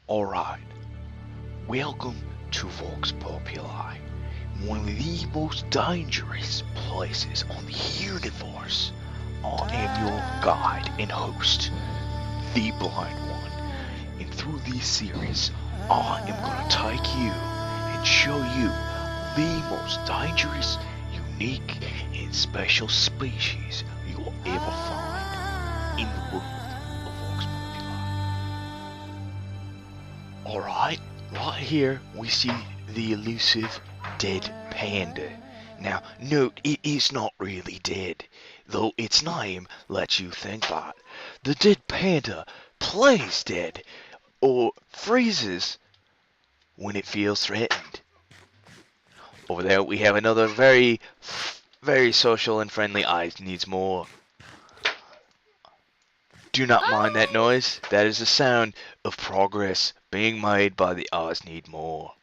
Alright, welcome to Vox Populi, one of the most dangerous places on the universe. I am your guide and host, the Blind One, and through this series, I am going to take you and show you the most dangerous, unique, and special species you'll ever find in the world of Vox Populi. Alright, right here we see the elusive dead panda. Now, note it is not really dead, though its name lets you think that. The dead panda plays dead, or freezes when it feels threatened. Over there we have another very social and friendly eyes needs more. Do not mind that noise. That is the sound of progress being made by the eyes need more.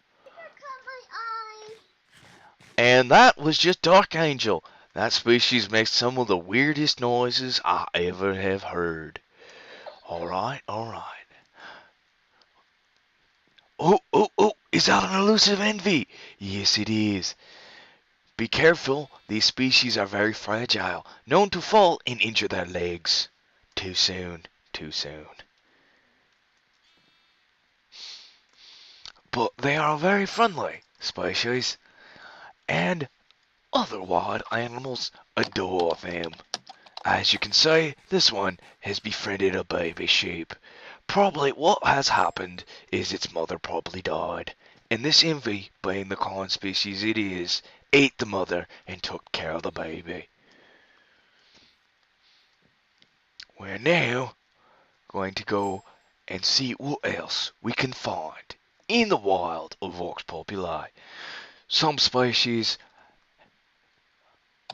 And that was just Dark Angel. That species makes some of the weirdest noises I ever have heard. Alright. Oh, is that an elusive envy? Yes, it is. Be careful, these species are very fragile, known to fall and injure their legs. Too soon. But they are a very friendly species, and other wild animals adore them. As you can see, this one has befriended a baby sheep. Probably what has happened is its mother probably died, and this envy, being the kind species it is, ate the mother and took care of the baby. We're now going to go and see what else we can find in the wild of Vox Populi. Some species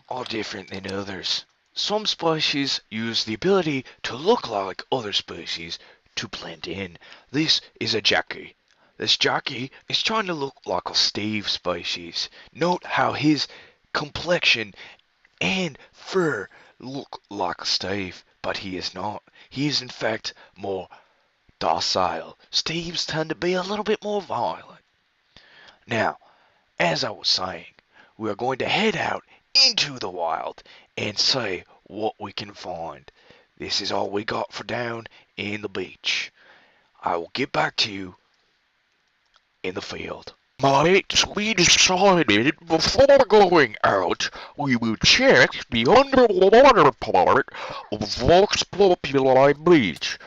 are different than others. Some species use the ability to look like other species to blend in. This is a Jackie. This Jackie is trying to look like a Steve species. Note how his complexion and fur look like Steve, but he is not. He is in fact more docile. Steves tend to be a little bit more violent. Now, as I was saying, we are going to head out into the wild and see what we can find. This is all we got for down in the beach. I will get back to you in the field. Mates, we decided before going out, we would check the underwater part of Vox Populi Beach.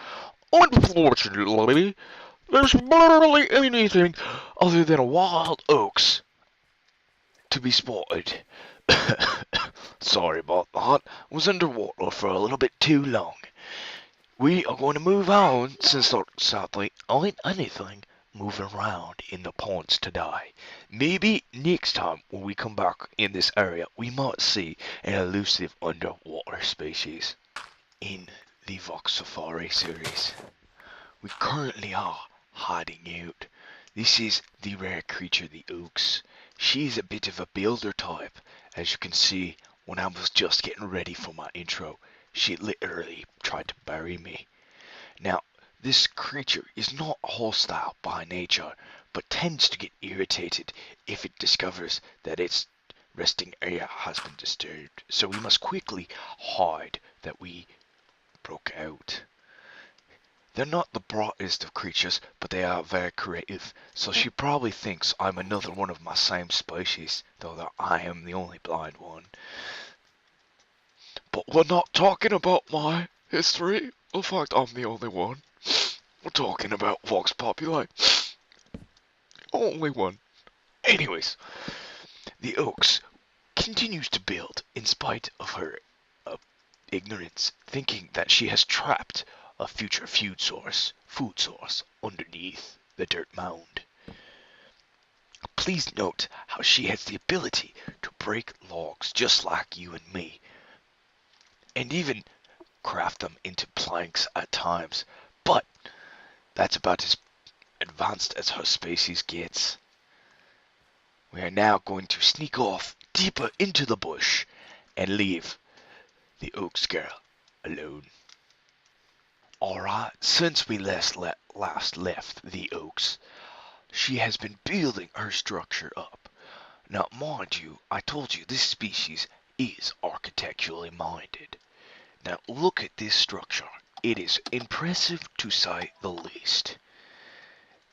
Unfortunately, there's barely anything other than wild oaks to be spotted. Sorry about that. Was underwater for a little bit too long. We are going to move on since there sadly ain't anything moving around in the ponds today. Maybe next time when we come back in this area we might see an elusive underwater species. In the Vox Safari series, we currently are hiding out. This is the rare creature, the oaks. She's a bit of a builder type. As you can see, when I was just getting ready for my intro, she literally tried to bury me. Now, this creature is not hostile by nature, but tends to get irritated if it discovers that its resting area has been disturbed. So we must quickly hide that we broke out. They're not the brightest of creatures, but they are very creative, so she probably thinks I'm another one of my same species, though that I am the only blind one. But we're not talking about my history. In fact, I'm the only one. We're talking about Vox Populi. Only one. Anyways, the oaks continues to build in spite of her ignorance, thinking that she has trapped a future food source underneath the dirt mound. Please note how she has the ability to break logs just like you and me, and even craft them into planks at times, but that's about as advanced as her species gets. We are now going to sneak off deeper into the bush and leave the Oaks girl alone. Alright, since we last left the Oaks, she has been building her structure up. Now, mind you, I told you this species is architecturally minded. Now, look at this structure. It is impressive to say the least.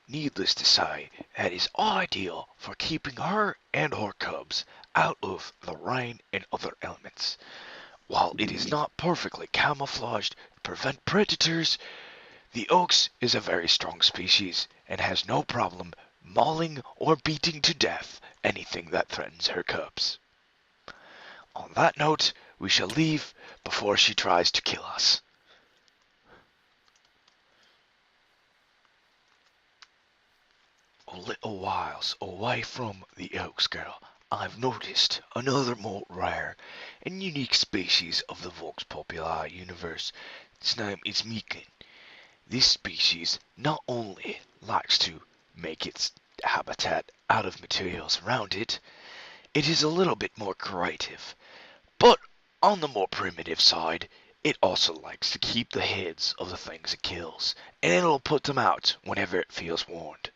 Needless to say, that is ideal for keeping her and her cubs out of the rain and other elements. While it is not perfectly camouflaged to prevent predators, the ox is a very strong species and has no problem mauling or beating to death anything that threatens her cubs. On that note, we shall leave before she tries to kill us. A little whiles away from the oaks, girl, I've noticed another more rare and unique species of the Vox Populi universe. Its name is Meekin. This species not only likes to make its habitat out of materials around it, it is a little bit more creative. But on the more primitive side, it also likes to keep the heads of the things it kills, and it'll put them out whenever it feels warned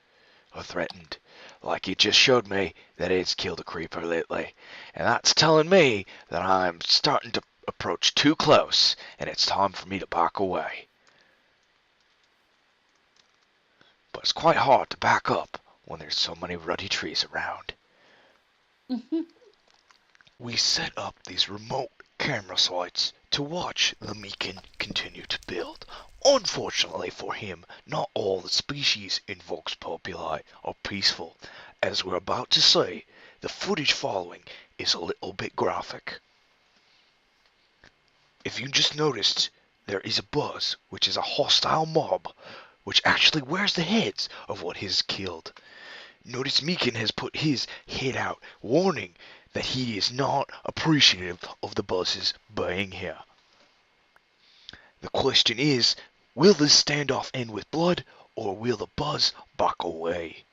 or threatened. Like it just showed me that it's killed a creeper lately, and that's telling me that I'm starting to approach too close, and it's time for me to back away. But it's quite hard to back up when there's so many ruddy trees around. We set up these remote camera sites to watch the Meekin continue to build. Unfortunately for him, not all the species in Vox Populi are peaceful. As we're about to see, the footage following is a little bit graphic. If you just noticed, there is a buzz, which is a hostile mob, which actually wears the heads of what he's killed. Notice Meekin has put his head out, warning that he is not appreciative of the buzzes being here. The question is, will this standoff end with blood, or will the buzz back away?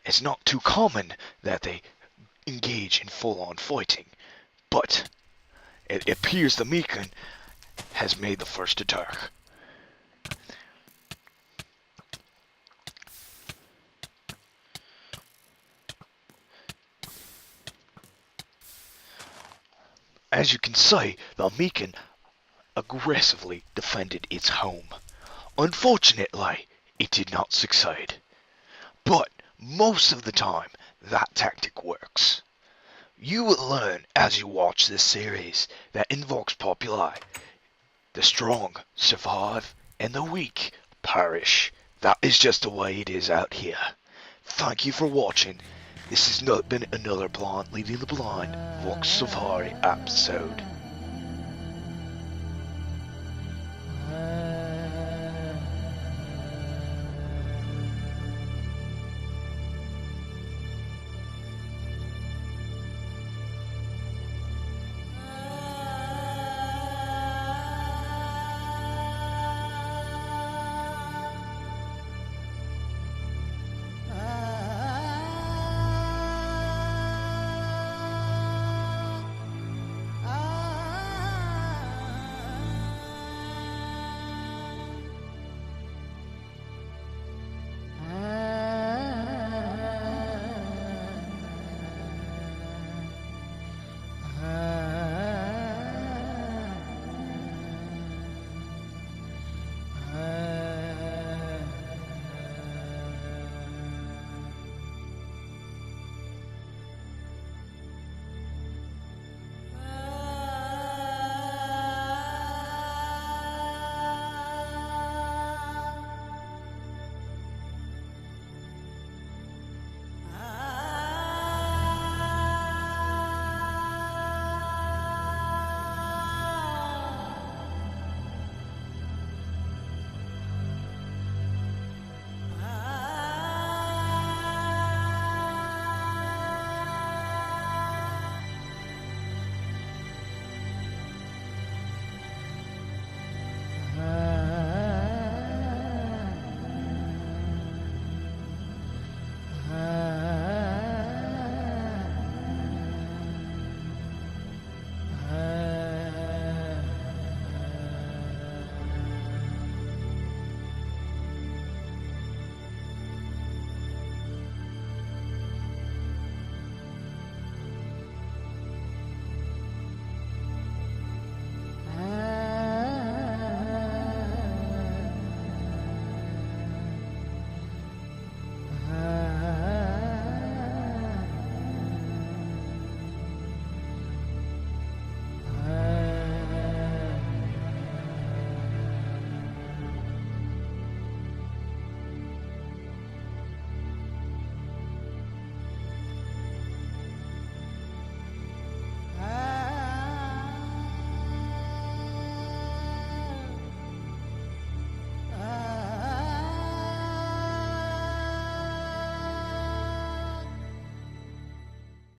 It's not too common that they engage in full-on fighting, but it appears the Meekin has made the first attack. As you can see, the Meekin aggressively defended its home. Unfortunately, it did not succeed. But most of the time, that tactic works. You will learn as you watch this series that in Vox Populi, the strong survive and the weak perish. That is just the way it is out here. Thank you for watching. This has not been another Blind Leading the Blind Vox Safari episode.